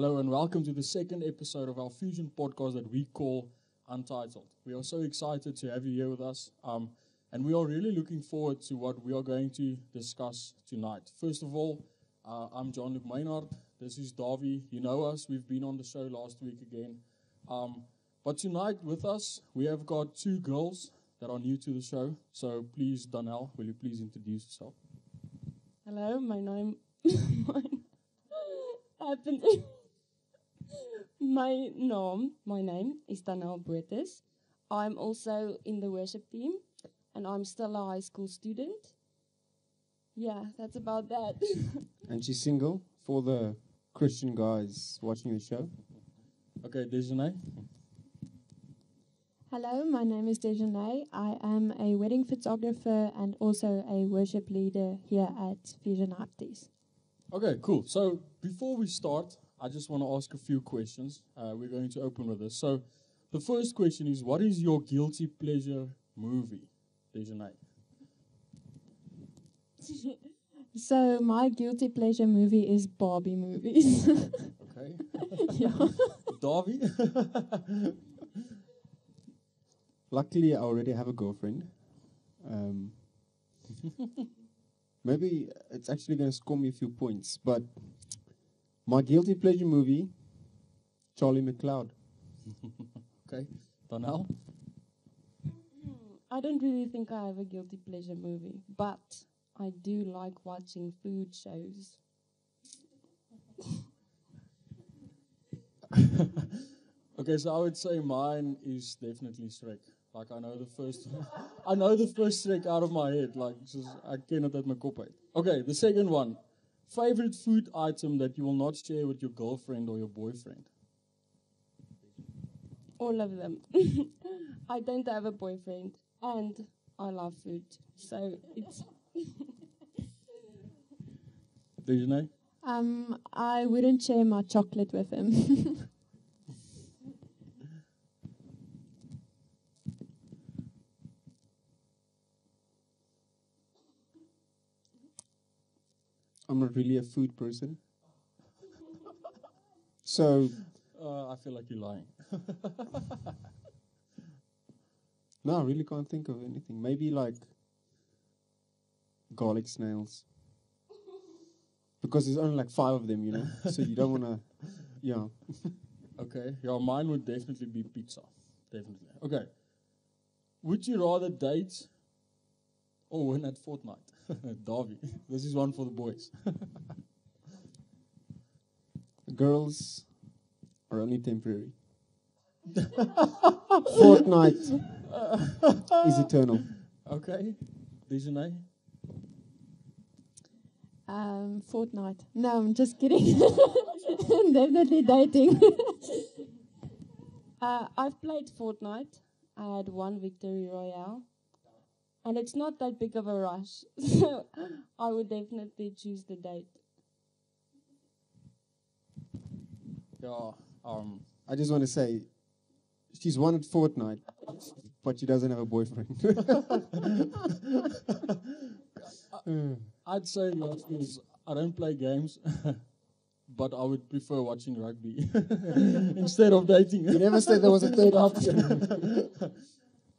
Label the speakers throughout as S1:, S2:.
S1: Hello and welcome to the second episode of our Fusion podcast that we call Untitled. We are so excited to have you here with us, and we are really looking forward to what we are going to discuss tonight. First of all, I'm John-Luc Maynard. This is Davy. You know us. We've been on the show last week again. But tonight with us, we have got two girls that are new to the show. So please, Donnell, will you please introduce yourself?
S2: Hello, my name. My name is Danielle Bretes. I'm also in the worship team, and I'm still a high school student. Yeah, that's about that.
S3: And she's single for the Christian guys watching the show.
S1: Okay, Dejanay.
S4: Hello, my name is Dejanay. I am a wedding photographer and also a worship leader here at Fusion Arctis.
S1: Okay, cool. So before we start, I just want to ask a few questions. We're going to open with this. So the first question is, what is your guilty pleasure movie, Dejanay?
S4: So my guilty pleasure movie is Barbie movies.
S1: Okay.
S4: Yeah.
S1: Davy?
S3: Luckily, I already have a girlfriend. Maybe it's actually going to score me a few points, but my guilty pleasure movie, Charlie McCloud.
S1: Okay. Donnell?
S2: I don't really think I have a guilty pleasure movie, but I do like watching food shows.
S1: Okay, so I would say mine is definitely Shrek. Like I know the first Shrek out of my head. Like I cannot at my kop uit. Okay, the second one. Favorite food item that you will not share with your girlfriend or your boyfriend?
S2: All of them. I don't have a boyfriend, and I love food, so it's.
S1: Dejanay?
S4: I wouldn't share my chocolate with him.
S3: I'm not really a food person. So,
S1: I feel like you're lying.
S3: no, I really can't think of anything. Maybe like garlic snails. Because there's only like 5 of them, you know? So you don't want to, yeah.
S1: Okay, yeah, mine would definitely be pizza. Definitely. Okay. Would you rather date or win at Fortnite? Davy, this is one for the boys.
S3: Girls are only temporary. Fortnite is eternal.
S1: Okay, Dejanay?
S4: Fortnite. No, I'm just kidding. Definitely dating.
S2: I've played Fortnite. I had one victory royale. And it's not that big of a rush. So I would definitely choose the date.
S1: Yeah,
S3: I just want to say, she's won at Fortnite, but she doesn't have a boyfriend.
S1: I'd say because I don't play games, but I would prefer watching rugby instead of dating.
S3: You never said there was a third option.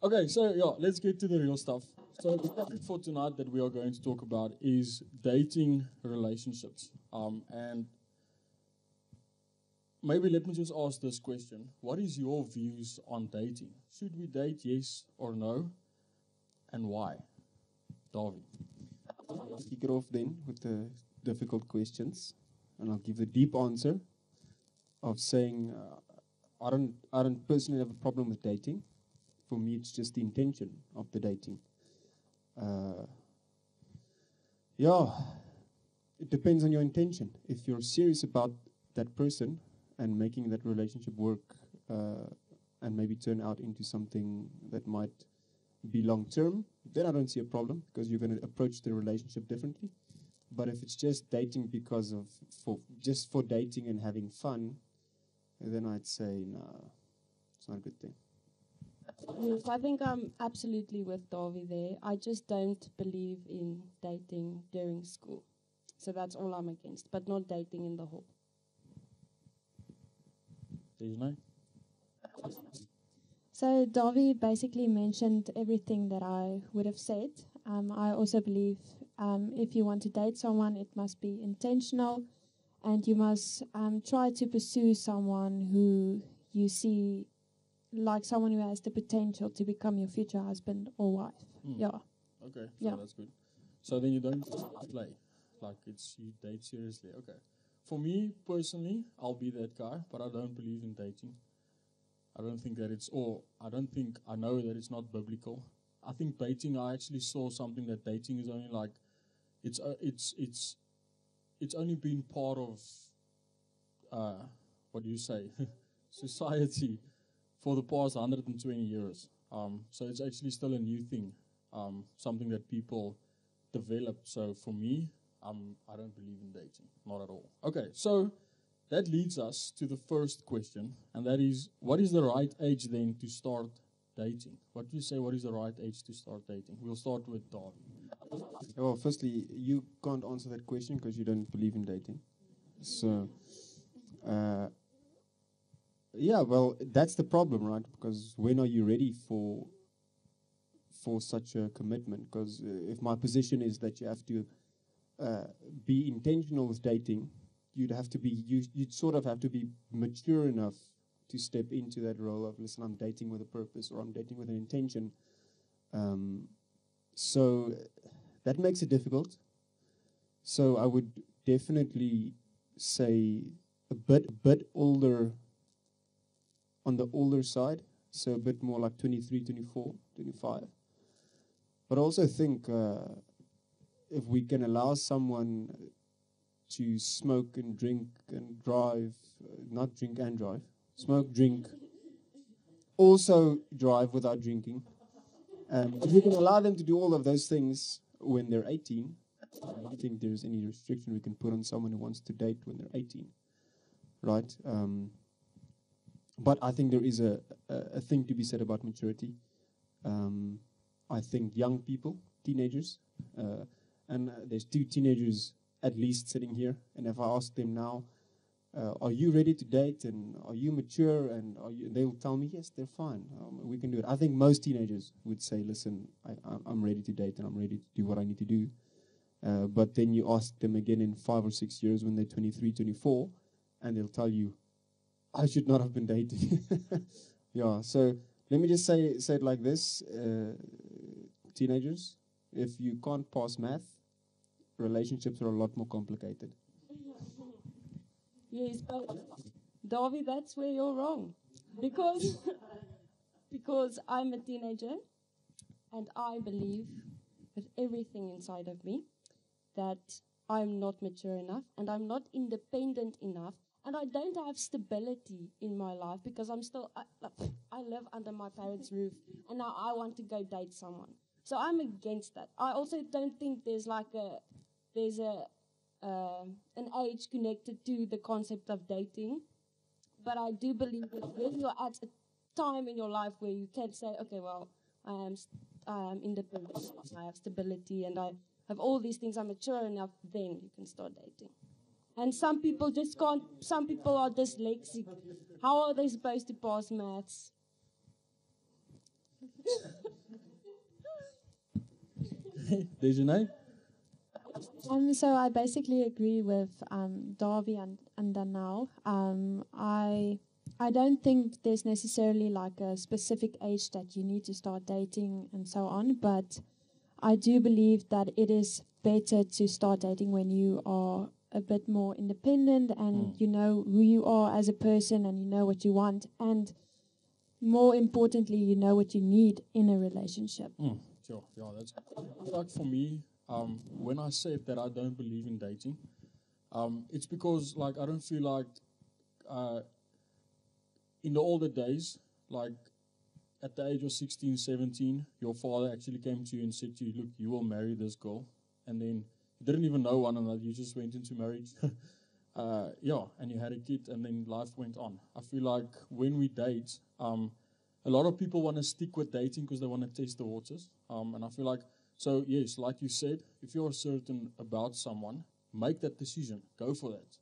S1: Okay, so yeah, let's get to the real stuff. So the topic for tonight that we are going to talk about is dating relationships. And maybe let me just ask this question. What is your views on dating? Should we date, yes or no? And why? Davy.
S3: I'll kick it off then with the difficult questions. And I'll give the deep answer of saying I don't personally have a problem with dating. For me, it's just the intention of the dating. It depends on your intention. If you're serious about that person and making that relationship work and maybe turn out into something that might be long-term, then I don't see a problem because you're going to approach the relationship differently. But if it's just dating because of for dating and having fun, then I'd say no, it's not a good thing.
S2: Yes, I think I'm absolutely with Davy there. I just don't believe in dating during school. So that's all I'm against, but not dating in the whole.
S1: Dejane?
S4: So Davi basically mentioned everything that I would have said. I also believe if you want to date someone, it must be intentional, and you must try to pursue someone who you see like someone who has the potential to become your future husband or wife. Yeah.
S1: Okay, so
S4: Yeah.
S1: that's good. So then you don't play, like you date seriously. Okay. For me personally, I'll be that guy, but I don't believe in dating. I don't think that I know that it's not biblical. I think dating, I actually saw something that dating is only like, it's only been part of, what do you say, society for the past 120 years. So it's actually still a new thing, something that people developed. So for me, I don't believe in dating, not at all. Okay, so that leads us to the first question, and that is, what is the right age then to start dating? What do you say, what is the right age to start dating? We'll start with Davi.
S3: Well, firstly, you can't answer that question because you don't believe in dating. So, yeah, well, that's the problem, right? Because when are you ready for such a commitment? Because if my position is that you have to be intentional with dating, you'd sort of have to be mature enough to step into that role of, listen, I'm dating with a purpose, or I'm dating with an intention. So that makes it difficult. So I would definitely say a bit older, on the older side, so a bit more like 23, 24, 25. But I also think if we can allow someone to smoke and drink and drive, not drink and drive, smoke, drink, also drive without drinking. If we can allow them to do all of those things when they're 18, I don't think there's any restriction we can put on someone who wants to date when they're 18, right? But I think there is a thing to be said about maturity. I think young people, teenagers, and there's 2 teenagers at least sitting here, and if I ask them now, are you ready to date, and are you mature, and they will tell me, yes, they're fine, we can do it. I think most teenagers would say, listen, I'm ready to date, and I'm ready to do what I need to do. But then you ask them again in 5 or 6 years when they're 23, 24, and they'll tell you, I should not have been dating. Yeah, so let me just say it like this. Teenagers, if you can't pass math, relationships are a lot more complicated.
S2: Yes, but Davi, that's where you're wrong. Because I'm a teenager and I believe with everything inside of me that I'm not mature enough and I'm not independent enough and I don't have stability in my life because I live under my parents' roof and now I want to go date someone. So I'm against that. I also don't think there's an age connected to the concept of dating. But I do believe that when you're at a time in your life where you can say, okay, well, I am independent, I have stability, and I have all these things, I'm mature enough, then you can start dating. And some people just can't, some people are dyslexic. How are they supposed to pass maths?
S1: Dejane?
S4: So I basically agree with Davi and Danal. I don't think there's necessarily like a specific age that you need to start dating and so on, but I do believe that it is better to start dating when you are a bit more independent and you know who you are as a person and you know what you want, and more importantly, you know what you need in a relationship.
S1: Sure, yeah, that's like for me. When I said that I don't believe in dating, it's because like I don't feel like in the older days, like at the age of 16, 17, your father actually came to you and said to you, look, you will marry this girl. And then you didn't even know one another, you just went into marriage. And you had a kid and then life went on. I feel like when we date, a lot of people want to stick with dating because they want to test the waters. And I feel like, so yes, like you said, if you're certain about someone, make that decision, go for that.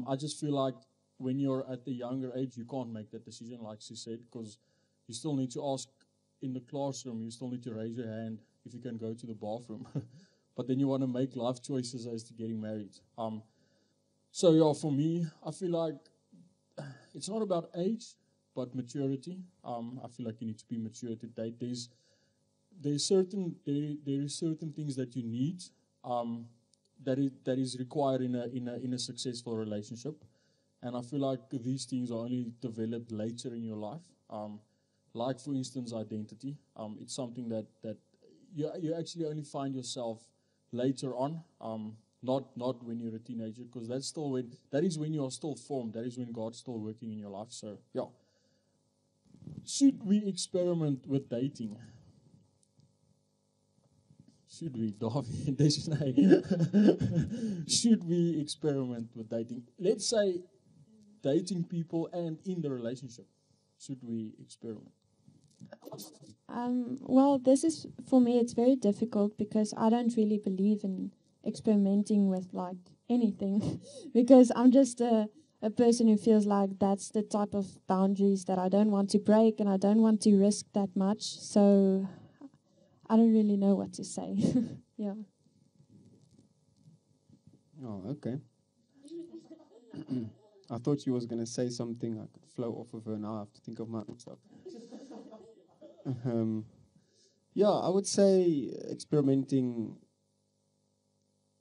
S1: I just feel like when you're at the younger age, you can't make that decision, like she said, because you still need to ask in the classroom, you still need to raise your hand if you can go to the bathroom. But then you want to make life choices as to getting married. So yeah, for me, I feel like it's not about age, but maturity. I feel like you need to be mature to date. There is certain things that you need that is required in a successful relationship, and I feel like these things are only developed later in your life. Like for instance, identity. It's something that you actually only find yourself later on. Not when you're a teenager, because that is when you are still formed. That is when God's still working in your life. So yeah. Should we experiment with dating? Should we, Dawie? Should we experiment with dating? Let's say dating people and in the relationship. Should we experiment?
S4: Well, this is, for me, it's very difficult because I don't really believe in experimenting with like anything because I'm just a person who feels like that's the type of boundaries that I don't want to break and I don't want to risk that much. So I don't really know what to say. Yeah.
S3: Oh, okay. I thought she was going to say something I could flow off of her. Now I have to think of my own stuff. Yeah, I would say experimenting.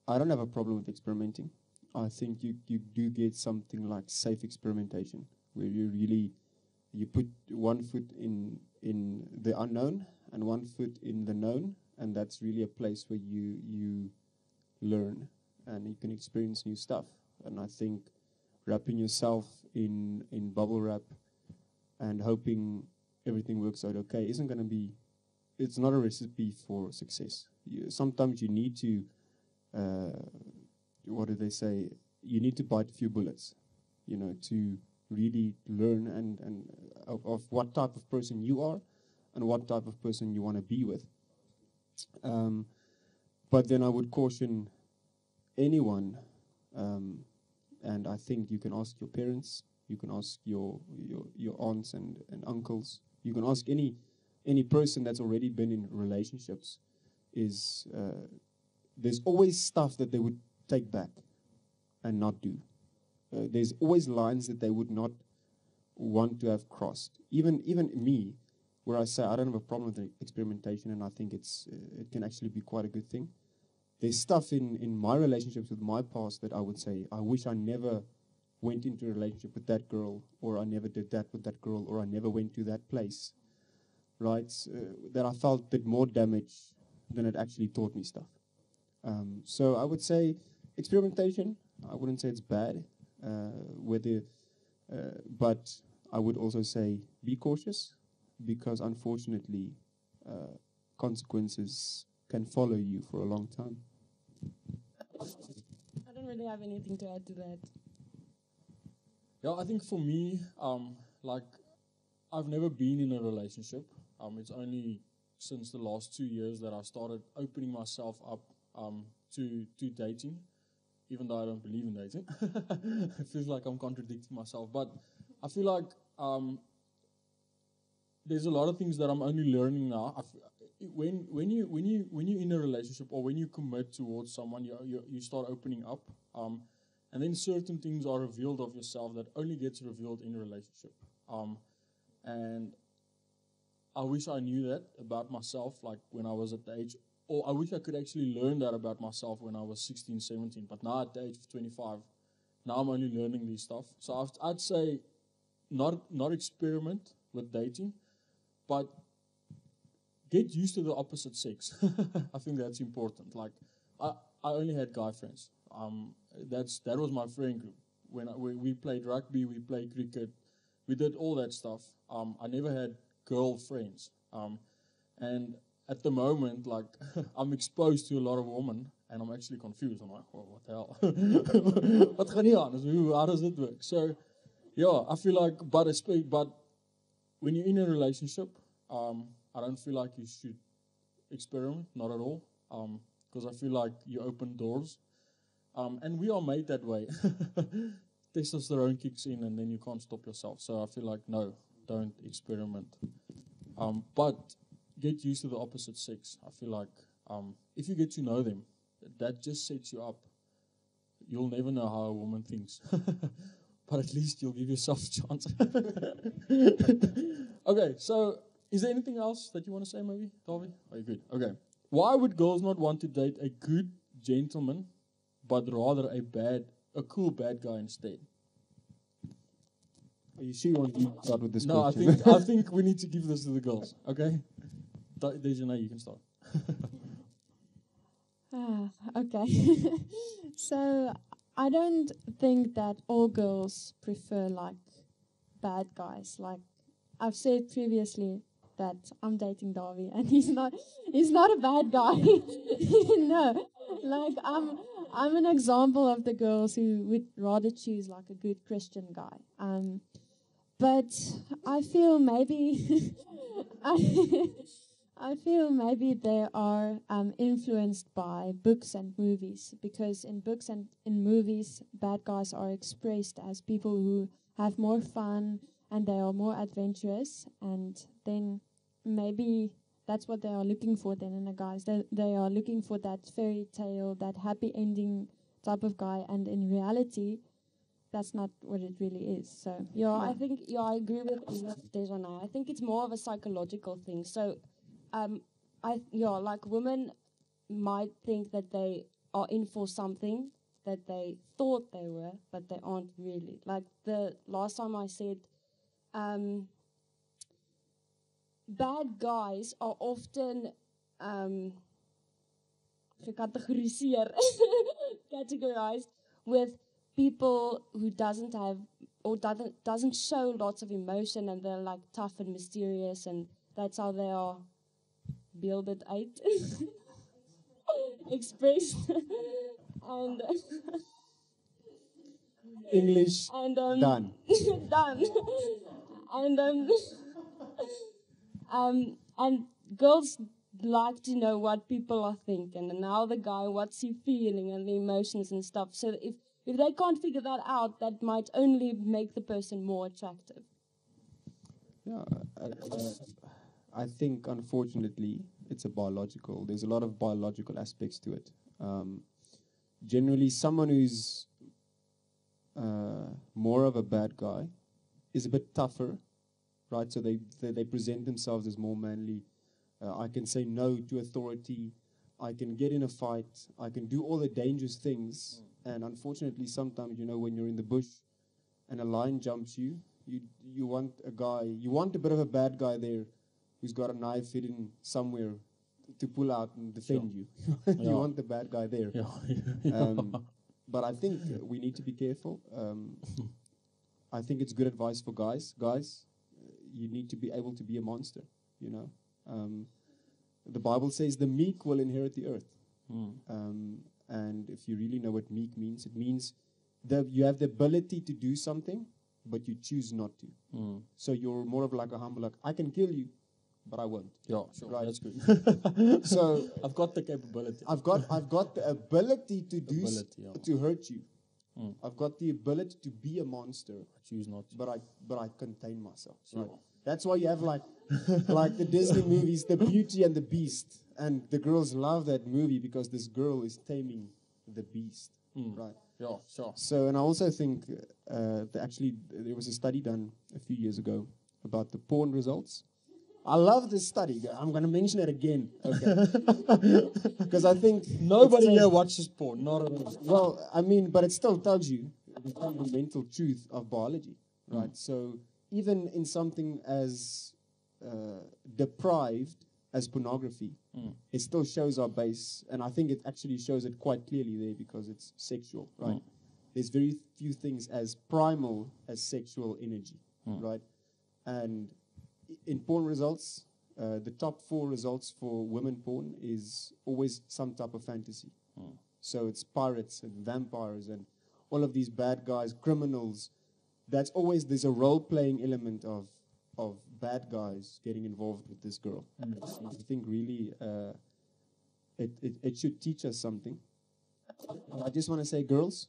S3: I don't have a problem with experimenting. I think you do get something like safe experimentation, where you put one foot in the unknown and one foot in the known, and that's really a place where you learn and you can experience new stuff. And I think wrapping yourself in bubble wrap and hoping everything works out okay isn't going to be. It's not a recipe for success. Sometimes you need to. What do they say? You need to bite a few bullets, to really learn and of what type of person you are and what type of person you want to be with. But then I would caution anyone, and I think you can ask your parents, you can ask your aunts and uncles, you can ask any person that's already been in relationships, there's always stuff that they would take back and not do. There's always lines that they would not want to have crossed. Even me, where I say I don't have a problem with experimentation, and I think it can actually be quite a good thing. There's stuff in my relationships with my past that I would say I wish I never went into a relationship with that girl, or I never did that with that girl, or I never went to that place. Right? That I felt did more damage than it actually taught me stuff. So I would say experimentation. I wouldn't say it's bad, but I would also say be cautious, because unfortunately, consequences can follow you for a long time.
S2: I don't really have anything to add to that.
S1: Yeah, I think for me, I've never been in a relationship. It's only since the last 2 years that I started opening myself up to dating, even though I don't believe in dating. It feels like I'm contradicting myself, but I feel like there's a lot of things that I'm only learning now. When you're in a relationship or when you commit towards someone, you start opening up, and then certain things are revealed of yourself that only gets revealed in a relationship. And I wish I knew that about myself, like when I was at the age, or I wish I could actually learn that about myself when I was 16, 17. But now at the age of 25, now I'm only learning this stuff. So I'd say not experiment with dating, but get used to the opposite sex. I think that's important. Like I only had guy friends. That was my friend group. When we played rugby, we played cricket, we did all that stuff. I never had girlfriends. And at the moment, like I'm exposed to a lot of women, and I'm actually confused. I'm like, well, what the hell? What gaan hier aan? How does it work? So, yeah, I feel like, but when you're in a relationship, I don't feel like you should experiment, not at all, because I feel like you open doors, and we are made that way. testosterone kicks in and then you can't stop yourself. So I feel like, no, don't experiment. But get used to the opposite sex. I feel like if you get to know them, that just sets you up. You'll never know how a woman thinks. But at least you'll give yourself a chance. Okay, so is there anything else that you want to say, maybe, Davi? Are you good? Okay. Why would girls not want to date a good gentleman, but rather a cool bad guy instead?
S3: Are you sure you want to start with this
S1: No,
S3: question?
S1: I think we need to give this to the girls. Okay, Dejana, you can start.
S4: Okay. So I don't think that all girls prefer like bad guys. Like I've said previously that I'm dating Darby and he's not a bad guy. No. Like I'm an example of the girls who would rather choose like a good Christian guy. But I feel maybe I feel maybe they are influenced by books and movies, because in books and in movies, bad guys are expressed as people who have more fun and they are more adventurous, and then maybe that's what they are looking for then in a guy. They are looking for that fairy tale, that happy ending type of guy, and in reality, that's not what it really is. So
S2: I think I agree with Dejana. I think it's more of a psychological thing. So like women might think that they are in for something that they thought they were, but they aren't really. Like the last time I said, bad guys are often categorized with people who doesn't have or doesn't show lots of emotion, and they're like tough and mysterious, and that's how they are builded out, expressed, and
S3: English
S2: and
S3: done.
S2: done, and girls like to know what people are thinking and how the guy, what's he feeling, and the emotions and stuff. So if they can't figure that out, that might only make the person more attractive.
S3: Yeah, I think unfortunately it's there's a lot of biological aspects to it. Generally, someone who's more of a bad guy is a bit tougher, right? So they present themselves as more manly. I can say no to authority. I can get in a fight. I can do all the dangerous things. And unfortunately, sometimes, when you're in the bush and a lion jumps you want a bit of a bad guy there who's got a knife hidden somewhere to pull out and defend you. You want the bad guy there. But I think we need to be careful. I think it's good advice for guys. Guys, you need to be able to be a monster, The Bible says the meek will inherit the earth. And if you really know what meek means, it means that you have the ability to do something, but you choose not to. So you're more of like a humble, like, I can kill you, but I won't.
S1: Yeah, sure.
S3: Right.
S1: That's good.
S3: So
S1: I've got the capability.
S3: I've got the ability to to hurt you. I've got the ability to be a monster.
S1: I choose not to.
S3: But I contain myself.
S1: Sure.
S3: Right? That's why you have like the Disney movies, The Beauty and the Beast, and the girls love that movie because this girl is taming the beast, right?
S1: Yeah, sure.
S3: So, and I also think there was a study done a few years ago about the porn results. I love this study. I'm going to mention it again, okay? Because I think
S1: Nobody here watches porn. Not at all.
S3: well, I mean, but it still tells you the fundamental truth of biology, right? So even in something as deprived as pornography, it still shows our base, and I think it actually shows it quite clearly there because it's sexual, right? There's very few things as primal as sexual energy, right? And in porn results, the top 4 results for women porn is always some type of fantasy. So it's pirates and vampires and all of these bad guys, criminals. There's a role-playing element of bad guys getting involved with this girl. I think really it should teach us something. I just want to say, girls,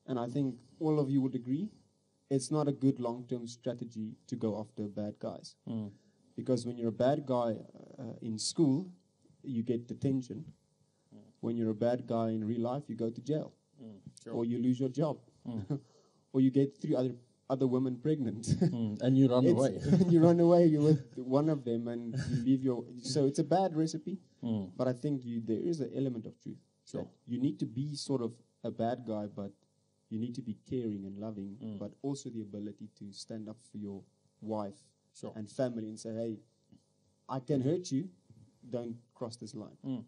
S3: and I think all of you would agree, it's not a good long-term strategy to go after bad guys. Because when you're a bad guy in school, you get detention. When you're a bad guy in real life, you go to jail.
S1: Sure.
S3: Or you lose your job. Or you get 3 other women pregnant.
S1: And you run away.
S3: And you run away, you're with one of them, and you leave your... So it's a bad recipe, but I think there is an element of truth.
S1: Sure.
S3: That you need to be sort of a bad guy, but you need to be caring and loving, but also the ability to stand up for your wife
S1: Sure.
S3: and family and say, hey, I can hurt you, don't cross this line.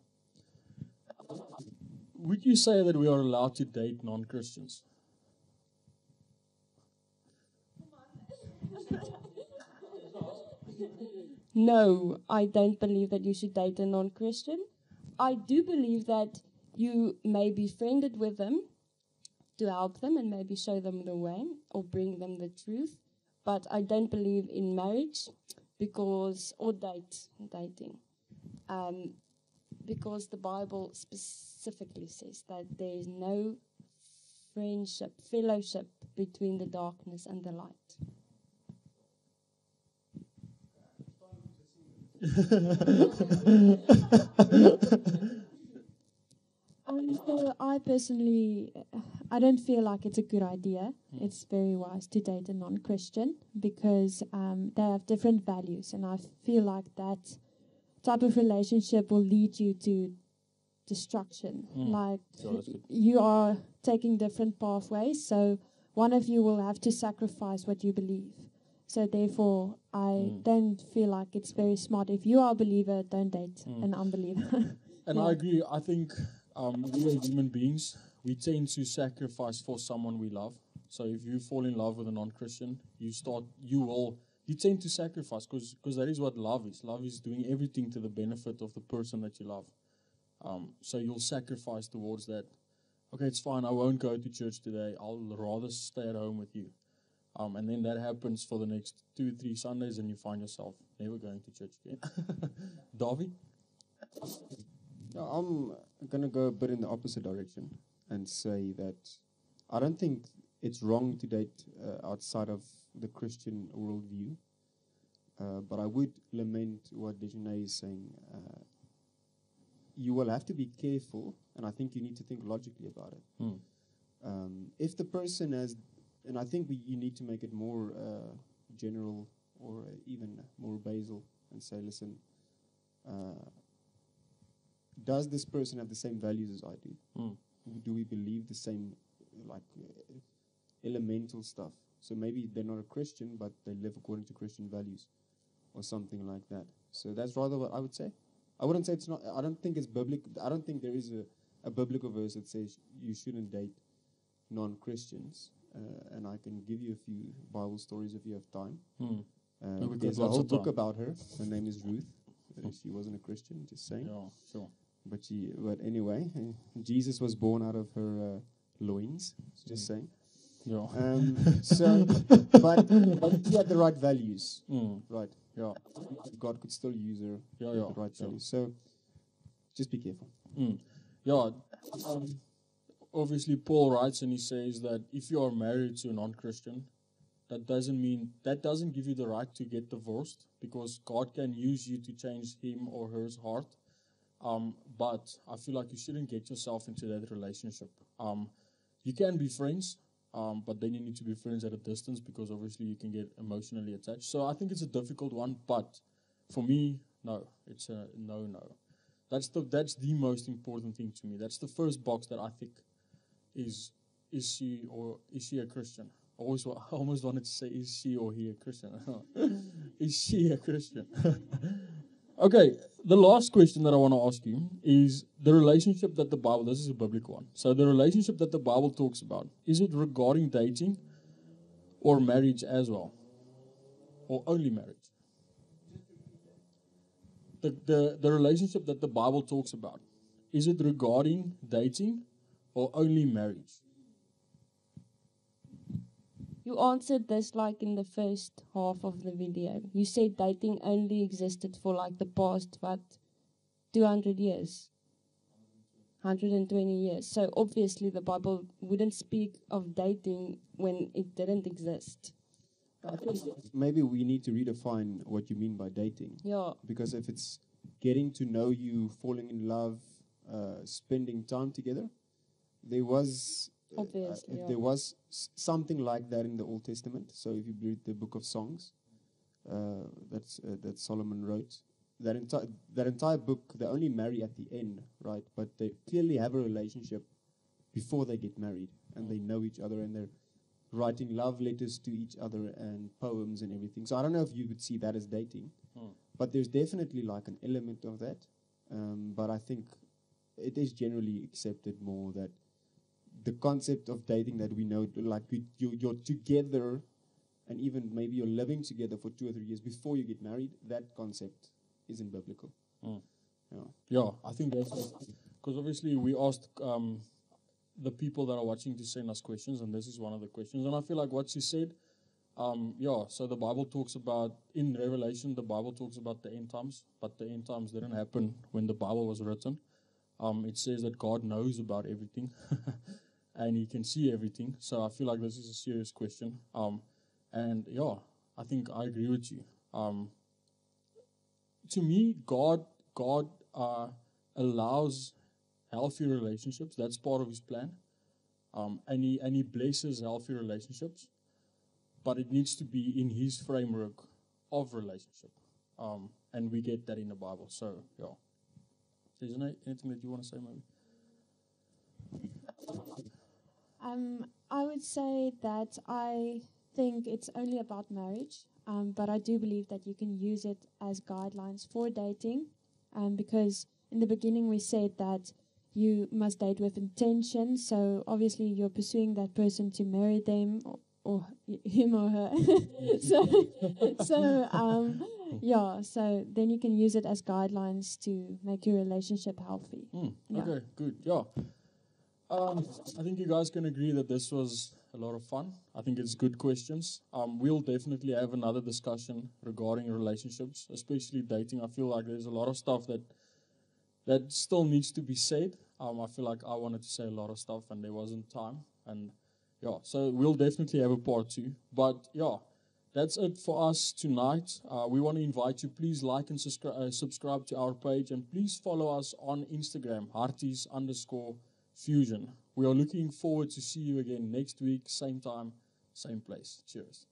S1: Would you say that we are allowed to date non-Christians?
S2: No, I don't believe that you should date a non-Christian. I do believe that you may be friended with them to help them and maybe show them the way or bring them the truth. But I don't believe in marriage or dating. Because the Bible specifically says that there is no fellowship between the darkness and the light.
S4: So I personally, I don't feel like it's a good idea. It's very wise to date a non-Christian because they have different values, and I feel like that type of relationship will lead you to destruction. Like
S1: Sure, that's good.
S4: you are taking different pathways, so one of you will have to sacrifice what you believe. So therefore, I don't feel like it's very smart. If you are a believer, don't date an unbeliever.
S1: And
S4: Yeah.
S1: I agree. I think we as human beings, we tend to sacrifice for someone we love. So if you fall in love with a non-Christian, you tend to sacrifice because that is what love is. Love is doing everything to the benefit of the person that you love. So you'll sacrifice towards that. Okay, it's fine. I won't go to church today. I'll rather stay at home with you. And then that happens for the next 2-3 Sundays, and you find yourself never going to church again. Davy?
S3: I'm going to go a bit in the opposite direction and say that I don't think it's wrong to date outside of the Christian worldview, but I would lament what Dejanay is saying. You will have to be careful, and I think you need to think logically about it. If the person has, and I think you need to make it more general or even more basal and say, listen, does this person have the same values as I do? Do we believe the same elemental stuff? So maybe they're not a Christian, but they live according to Christian values or something like that. So that's rather what I would say. I wouldn't say it's not, I don't think it's biblical. I don't think there is a biblical verse that says you shouldn't date non-Christians. And I can give you a few Bible stories if you have time.
S1: we've
S3: There's
S1: got
S3: a
S1: lots
S3: whole
S1: of
S3: book
S1: time.
S3: about her. Her name is Ruth. She wasn't a Christian, just saying.
S1: Yeah, sure.
S3: But anyway, Jesus was born out of her loins. Just saying.
S1: Yeah.
S3: But she had the right values, right?
S1: Yeah.
S3: God could still use her
S1: Yeah,
S3: with
S1: yeah,
S3: the right
S1: sure.
S3: values. So just be careful.
S1: Yeah. Obviously, Paul writes and he says that if you are married to a non-Christian, that doesn't give you the right to get divorced, because God can use you to change him or her heart. But I feel like you shouldn't get yourself into that relationship. You can be friends, but then you need to be friends at a distance, because obviously you can get emotionally attached. So I think it's a difficult one, but for me, no, it's a no. That's the most important thing to me. That's the first box that I think is she a Christian? I almost wanted to say, is she or he a Christian? Is she a Christian? Okay, the last question that I want to ask you is the relationship that the Bible, this is a biblical one. So the relationship that the Bible talks about, is it regarding dating or marriage as well? Or only marriage? The relationship that the Bible talks about, is it regarding dating or only marriage?
S2: You answered this like in the first half of the video. You said dating only existed for like the past, 200 years? 120 years. So obviously the Bible wouldn't speak of dating when it didn't exist.
S3: I think maybe we need to redefine what you mean by dating.
S2: Yeah.
S3: Because if it's getting to know you, falling in love, spending time together, there was
S2: Obviously, yeah.
S3: there was something like that in the Old Testament. So if you read the Book of Songs, that Solomon wrote, that entire book, they only marry at the end, right? But they clearly have a relationship before they get married, and they know each other, and they're writing love letters to each other and poems and everything. So I don't know if you would see that as dating, but there's definitely like an element of that. But I think it is generally accepted more that the concept of dating that we know, like you're together, and even maybe you're living together for 2 or 3 years before you get married, that concept isn't biblical.
S1: Yeah, I think that's because obviously we asked the people that are watching to send us questions, and this is one of the questions. And I feel like what she said, so the Bible talks about, in Revelation, the Bible talks about the end times, but the end times didn't happen when the Bible was written. It says that God knows about everything, and He can see everything. So I feel like this is a serious question. And yeah, I think I agree with you. To me, God allows healthy relationships. That's part of His plan. And He blesses healthy relationships, but it needs to be in His framework of relationship. And we get that in the Bible. So yeah. Isn't there anything that you want to say, maybe?
S4: I would say that I think it's only about marriage, but I do believe that you can use it as guidelines for dating, because in the beginning we said that you must date with intention. So obviously you're pursuing that person to marry them or him or her. So then you can use it as guidelines to make your relationship healthy.
S1: Okay, good. Yeah. I think you guys can agree that this was a lot of fun. I think it's good questions. We'll definitely have another discussion regarding relationships, especially dating. I feel like there's a lot of stuff that still needs to be said. I feel like I wanted to say a lot of stuff and there wasn't time. And yeah, so we'll definitely have a part 2. But yeah, that's it for us tonight. We want to invite you, please like and subscribe to our page, and please follow us on Instagram, Harties_Fusion. We are looking forward to see you again next week, same time, same place. Cheers.